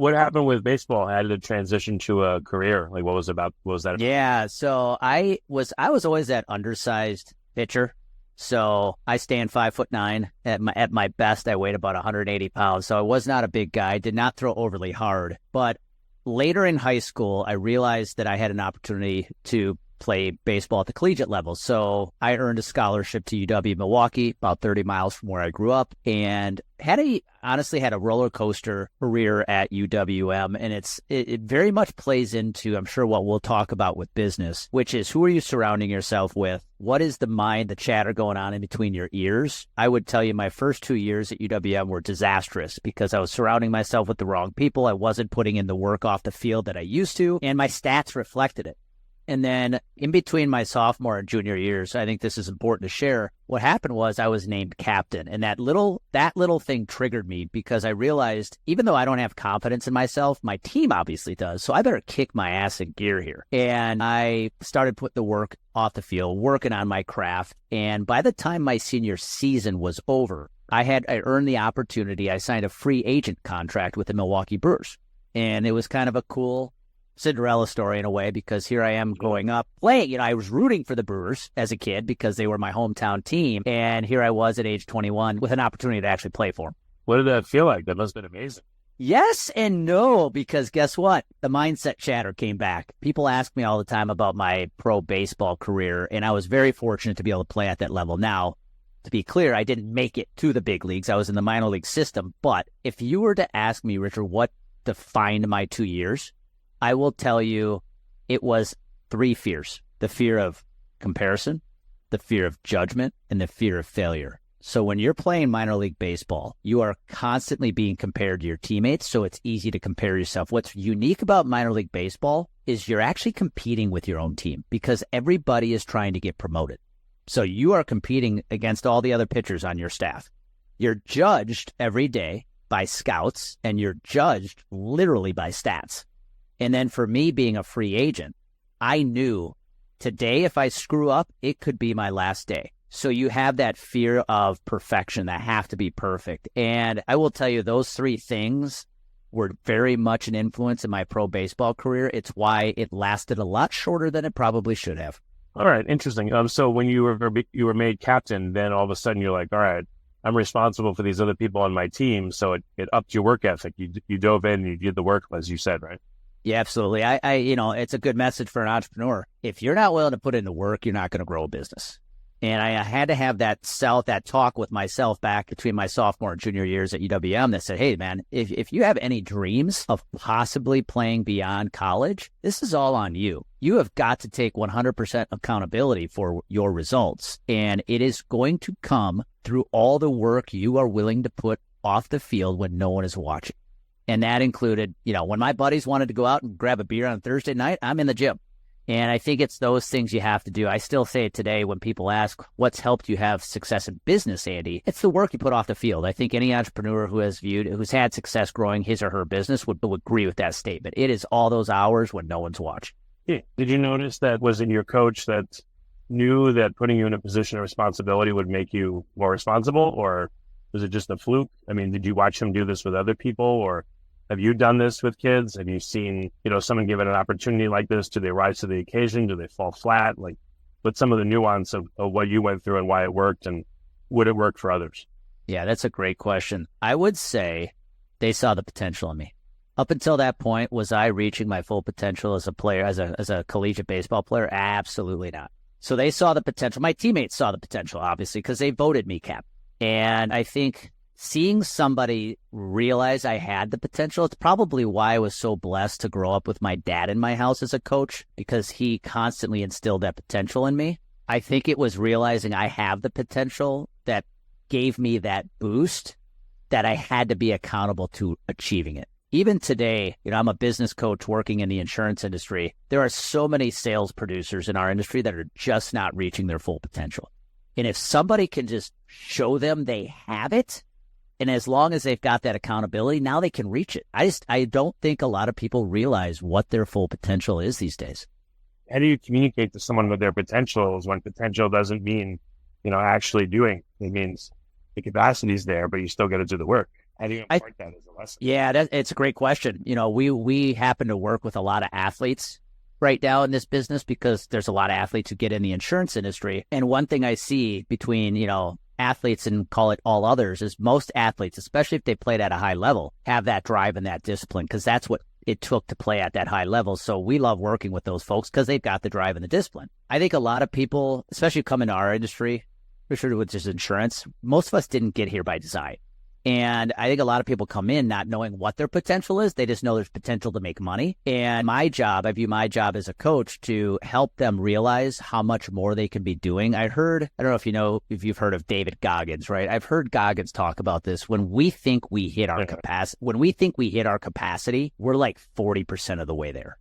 What happened with baseball? How did it transition to a career? Like, what was that? Yeah, so I was always that undersized pitcher. So I stand 5'9". At my best, I weighed about 180 pounds. So I was not a big guy, did not throw overly hard. But later in high school, I realized that I had an opportunity to play baseball at the collegiate level. So I earned a scholarship to UW Milwaukee, about 30 miles from where I grew up, and honestly had a roller coaster career at UWM. And it very much plays into, I'm sure, what we'll talk about with business, which is who are you surrounding yourself with? What is the chatter going on in between your ears? I would tell you my first 2 years at UWM were disastrous because I was surrounding myself with the wrong people. I wasn't putting in the work off the field that I used to, and my stats reflected it. And then in between my sophomore and junior years, I think this is important to share. What happened was I was named captain, and that little thing triggered me because I realized even though I don't have confidence in myself, my team obviously does. So I better kick my ass in gear here. And I started putting the work off the field, working on my craft. And by the time my senior season was over, I earned the opportunity. I signed a free agent contract with the Milwaukee Brewers, and it was kind of a cool Cinderella story in a way, because here I am growing up playing. I was rooting for the Brewers as a kid because they were my hometown team. And here I was at age 21 with an opportunity to actually play for them. What did that feel like? That must have been amazing. Yes and no, because guess what? The mindset chatter came back. People ask me all the time about my pro baseball career, and I was very fortunate to be able to play at that level. Now, to be clear, I didn't make it to the big leagues. I was in the minor league system. But if you were to ask me, Richard, what defined my 2 years, I will tell you it was 3 fears: the fear of comparison, the fear of judgment, and the fear of failure. So when you're playing minor league baseball, you are constantly being compared to your teammates, so it's easy to compare yourself. What's unique about minor league baseball is you're actually competing with your own team because everybody is trying to get promoted. So you are competing against all the other pitchers on your staff. You're judged every day by scouts, and you're judged literally by stats. And then for me being a free agent, I knew today if I screw up, it could be my last day. So you have that fear of perfection, that have to be perfect. And I will tell you those 3 things were very much an influence in my pro baseball career. It's why it lasted a lot shorter than it probably should have. All right, interesting. So when you were made captain, then all of a sudden you're like, all right, I'm responsible for these other people on my team. So it upped your work ethic. You dove in, you did the work, as you said, right? Yeah, absolutely. I it's a good message for an entrepreneur. If you're not willing to put in the work, you're not going to grow a business. And I had to have that talk with myself back between my sophomore and junior years at UWM that said, hey, man, if you have any dreams of possibly playing beyond college, this is all on you. You have got to take 100% accountability for your results. And it is going to come through all the work you are willing to put off the field when no one is watching. And that included, when my buddies wanted to go out and grab a beer on Thursday night, I'm in the gym. And I think it's those things you have to do. I still say it today when people ask, what's helped you have success in business, Andy? It's the work you put off the field. I think any entrepreneur who's had success growing his or her business would agree with that statement. It is all those hours when no one's watching. Yeah. Did you notice that was it your coach that knew that putting you in a position of responsibility would make you more responsible, or was it just a fluke? I mean, did you watch him do this with other people, or have you done this with kids? Have you seen, someone given an opportunity like this? Do they rise to the occasion? Do they fall flat? Like, what's some of the nuance of what you went through and why it worked, and would it work for others? Yeah, that's a great question. I would say they saw the potential in me. Up until that point, was I reaching my full potential as a player, as a collegiate baseball player? Absolutely not. So they saw the potential. My teammates saw the potential, obviously, because they voted me captain. And I think seeing somebody realize I had the potential, it's probably why I was so blessed to grow up with my dad in my house as a coach, because he constantly instilled that potential in me. I think it was realizing I have the potential that gave me that boost that I had to be accountable to achieving it. Even today, I'm a business coach working in the insurance industry. There are so many sales producers in our industry that are just not reaching their full potential. And if somebody can just show them they have it, and as long as they've got that accountability, now they can reach it. I don't think a lot of people realize what their full potential is these days. How do you communicate to someone what their potential is when potential doesn't mean, actually doing? It means the capacity is there, but you still got to do the work. How do you impart that as a lesson? Yeah, it's a great question. You know, we happen to work with a lot of athletes right now in this business because there's a lot of athletes who get in the insurance industry. And one thing I see between, you know, athletes and call it all others is most athletes, especially if they played at a high level, have that drive and that discipline because that's what it took to play at that high level. So we love working with those folks because they've got the drive and the discipline. I think a lot of people, especially come into our industry, especially with just insurance, most of us didn't get here by design. And I think a lot of people come in not knowing what their potential is. They just know there's potential to make money. And my job, I view my job as a coach to help them realize how much more they can be doing. I don't know if you've heard of David Goggins, right? I've heard Goggins talk about this. When we think we hit our capacity, we're like 40% of the way there.